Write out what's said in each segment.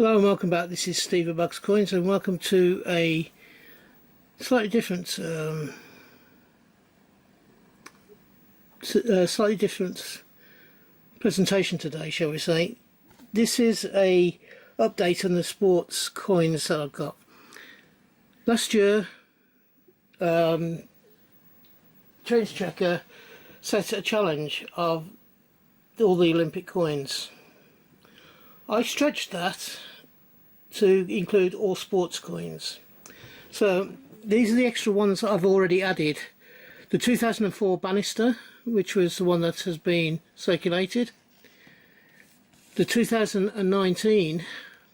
Hello and welcome back. This is Steve at Bucks Coins, and welcome to a slightly different presentation today, shall we say. This is a update on the sports coins that I've got. Last year, Change Checker set a challenge of all the Olympic coins. I stretched that to include all sports coins. So these are the extra ones that I've already added. The 2004 Bannister, which was the one that has been circulated. The 2019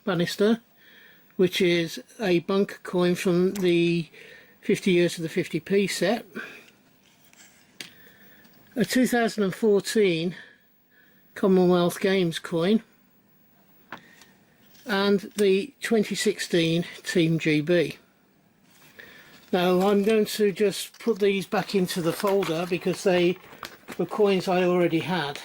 Bannister, which is a bunk coin from the 50 years of the 50p set. A 2014 Commonwealth Games coin. And the 2016 Team GB. Now I'm going to just put these back into the folder because they were coins I already had.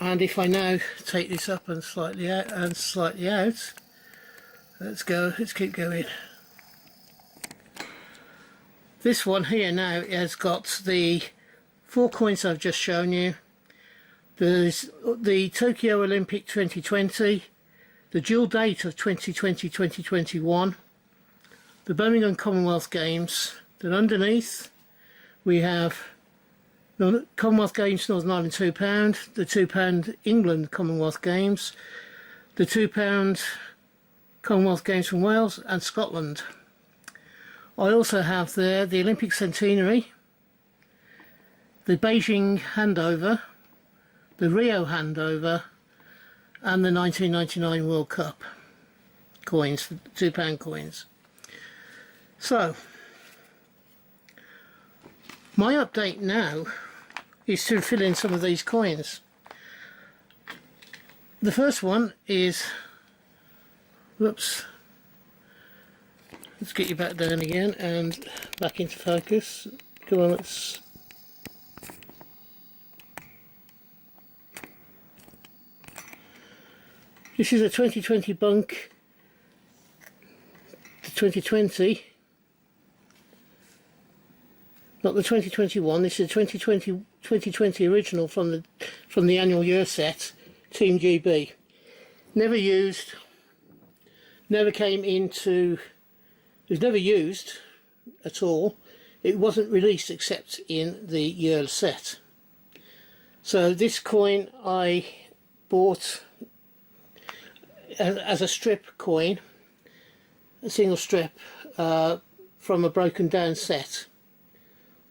And if I now take this up and slightly out and slightly out, let's keep going. This one here now has got the 4 coins I've just shown you. There's the Tokyo Olympic 2020, the dual date of 2020-2021, the Birmingham Commonwealth Games. Then underneath we have Commonwealth Games Northern Ireland £2, the £2 England Commonwealth Games, the £2 Commonwealth Games from Wales and Scotland. I also have there the Olympic Centenary, the Beijing Handover, the Rio Handover and the 1999 World Cup coins, the £2 coins. So my update now is to fill in some of these coins. The first one is, whoops, let's get you back down again and back into focus. Come on, let's, this is a 2020 bunk, the 2020, not the 2021, this is a 2020 original from the annual year set, Team GB. Never used, never came into, it was never used at all. It wasn't released except in the year set. So this coin I bought as a strip coin, a single strip from a broken down set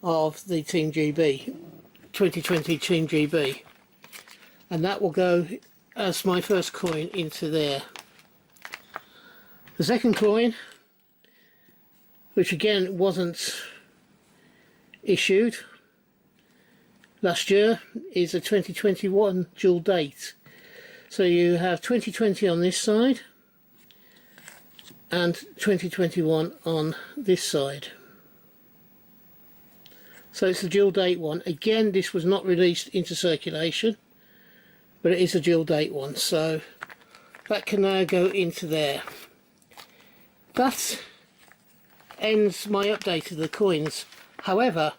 of the Team GB, 2020 Team GB, and that will go as my first coin into there. The second coin, which again wasn't issued last year, is a 2021 dual date. So you have 2020 on this side and 2021 on this side. So it's the dual date one. Again, this was not released into circulation, but it is a dual date one, so that can now go into there. That ends my update of the coins. However,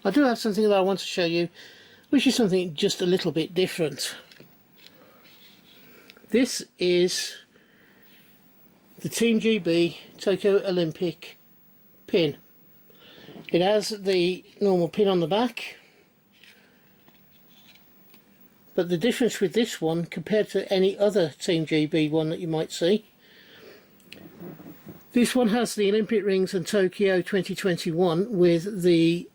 I do have something that I want to show you, which is something just a little bit different. This is the Team GB Tokyo Olympic pin. It has the normal pin on the back, but the difference with this one compared to any other Team GB one that you might see, this one has the Olympic rings and Tokyo 2021 with the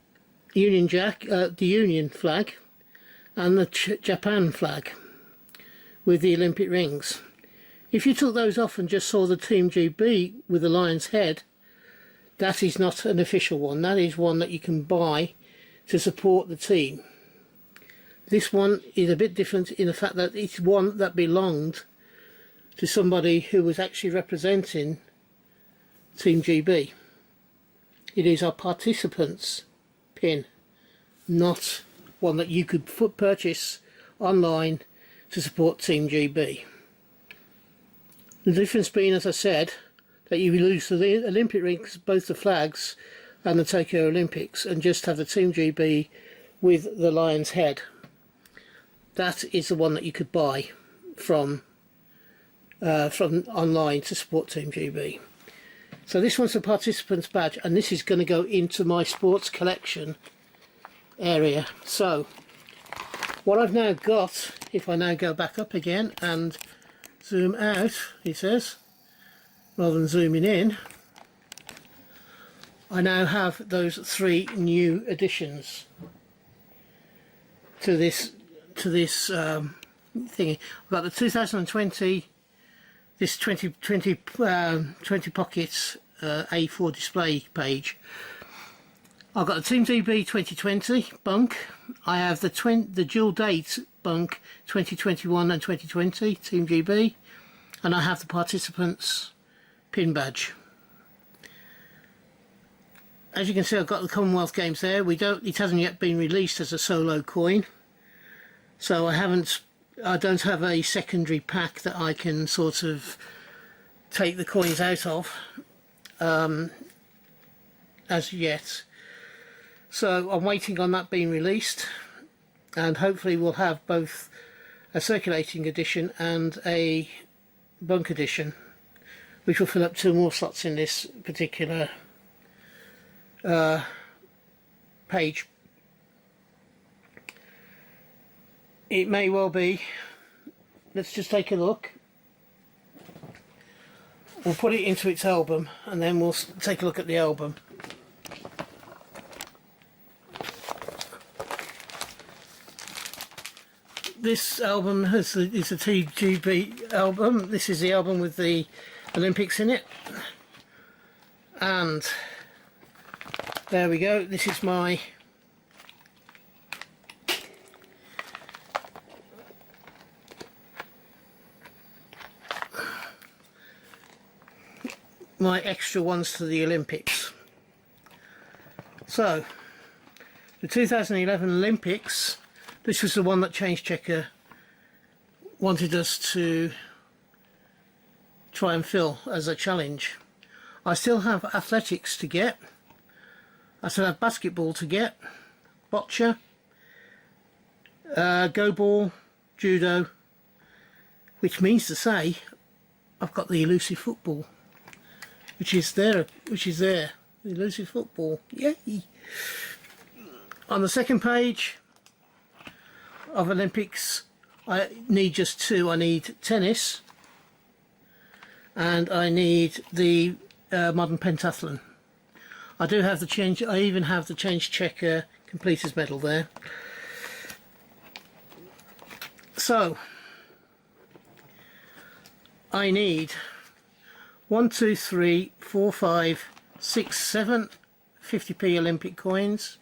Union Jack, the Union flag, and the Japan flag with the Olympic rings. If you took those off and just saw the Team GB with the lion's head, that is not an official one. That is one that you can buy to support the team. This one is a bit different in the fact that it's one that belonged to somebody who was actually representing Team GB. It is our participants pin, not one that you could purchase online to support Team GB. The difference being, as I said, that you lose the Olympic rings, both the flags and the Tokyo Olympics, and just have the Team GB with the lion's head. That is the one that you could buy from online to support Team GB. So this one's a participant's badge, and this is going to go into my sports collection area. So what I've now got, if I now go back up again and zoom out, he says, rather than zooming in, I now have those 3 new additions to this thingy. I've got the 2020, this 20 pockets A4 display page. I've got the Team GB 2020 bunk. I have the dual date bunk 2021 and 2020 Team GB, and I have the participants pin badge. As you can see, I've got the Commonwealth Games there. It hasn't yet been released as a solo coin, so I don't have a secondary pack that I can sort of take the coins out of as yet. So I'm waiting on that being released, and hopefully we'll have both a circulating edition and a bunk edition, which will fill up 2 more slots in this particular page. It may well be. Let's just take a look. We'll put it into its album, and then we'll take a look at the album. This album is a TGB album. This is the album with the Olympics in it, and there we go. This is my extra ones to the Olympics. So the 2011 Olympics, this was the one that Change Checker wanted us to try and fill as a challenge. I still have athletics to get. I still have basketball to get, boccia, go ball, judo, which means to say I've got the elusive football, which is there, the elusive football. Yay! On the second page of Olympics, I need just 2. I need tennis, and I need the modern pentathlon. I do have the change. I even have the Change Checker completers medal there. So I need 1, 2, 3, 4, 5, 6, 7 50p Olympic coins.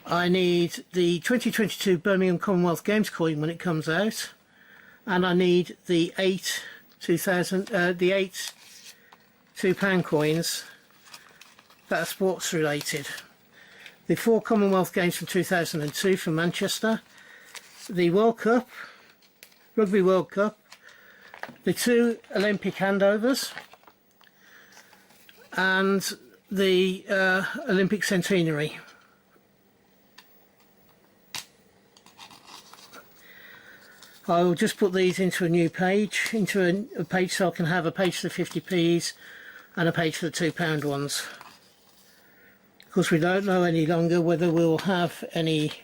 I need the 2022 Birmingham Commonwealth Games coin when it comes out, and I need the 8 £2 coins that are sports related. The 4 Commonwealth Games from 2002 from Manchester, the World Cup, Rugby World Cup, the 2 Olympic handovers, and the Olympic centenary. I will just put these into a new page, into a page, so I can have a page for the 50p's and a page for the £2 ones. Of course, we don't know any longer whether we'll have any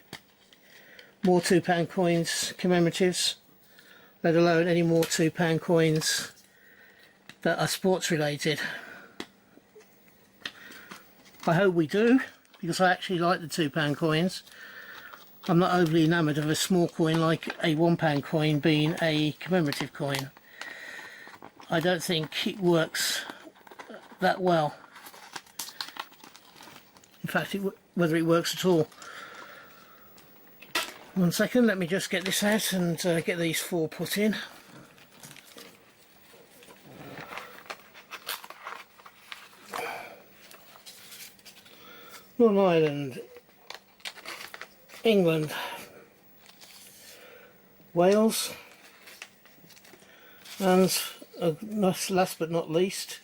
more £2 coins commemoratives, let alone any more £2 coins that are sports related. I hope we do, because I actually like the £2 coins. I'm not overly enamoured of a small coin like a £1 coin being a commemorative coin. I don't think it works that well. In fact, whether it works at all. 1 second, let me just get this out and get these 4 put in. Northern Ireland, England, Wales, and last but not least,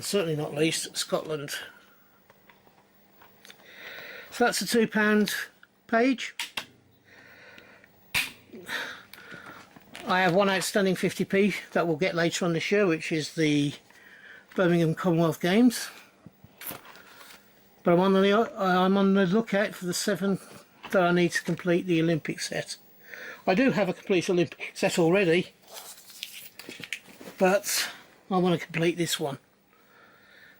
certainly not least, Scotland. So that's a £2 page. I have one outstanding 50p that we'll get later on the show, which is the Birmingham Commonwealth Games. But I'm on the lookout for the 7 that I need to complete the Olympic set. I do have a complete Olympic set already, but I want to complete this one.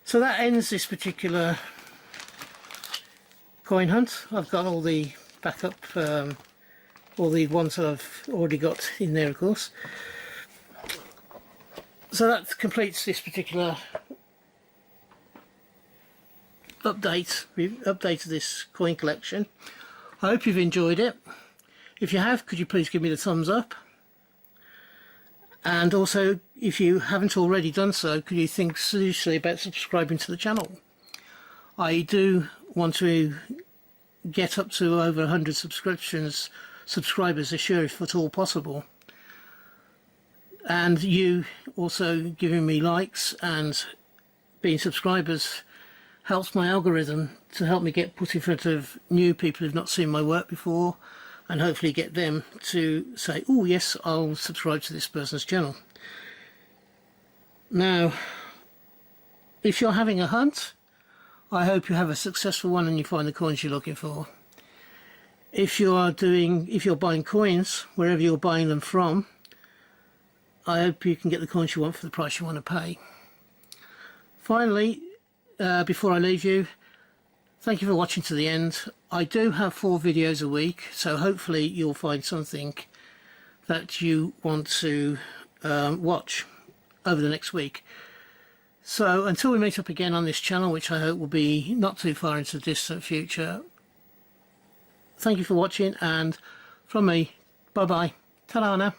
So that ends this particular coin hunt. I've got all the backup, all the ones that I've already got in there, of course. So that completes this particular update of this coin collection. I hope you've enjoyed it. If you have, could you please give me the thumbs up? And also, if you haven't already done so, could you think seriously about subscribing to the channel? I do want to get up to over 100 subscribers this year, if at all possible. And you also giving me likes and being subscribers helps my algorithm to help me get put in front of new people who've not seen my work before, and hopefully get them to say, oh yes, I'll subscribe to this person's channel. Now, if you're having a hunt, I hope you have a successful one and you find the coins you're looking for. If you're buying coins, wherever you're buying them from, I hope you can get the coins you want for the price you want to pay. Finally, before I leave you, thank you for watching to the end. I do have 4 videos a week, so hopefully you'll find something that you want to watch over the next week. So until we meet up again on this channel, which I hope will be not too far into the distant future, thank you for watching, and from me, bye bye, ta-ra now.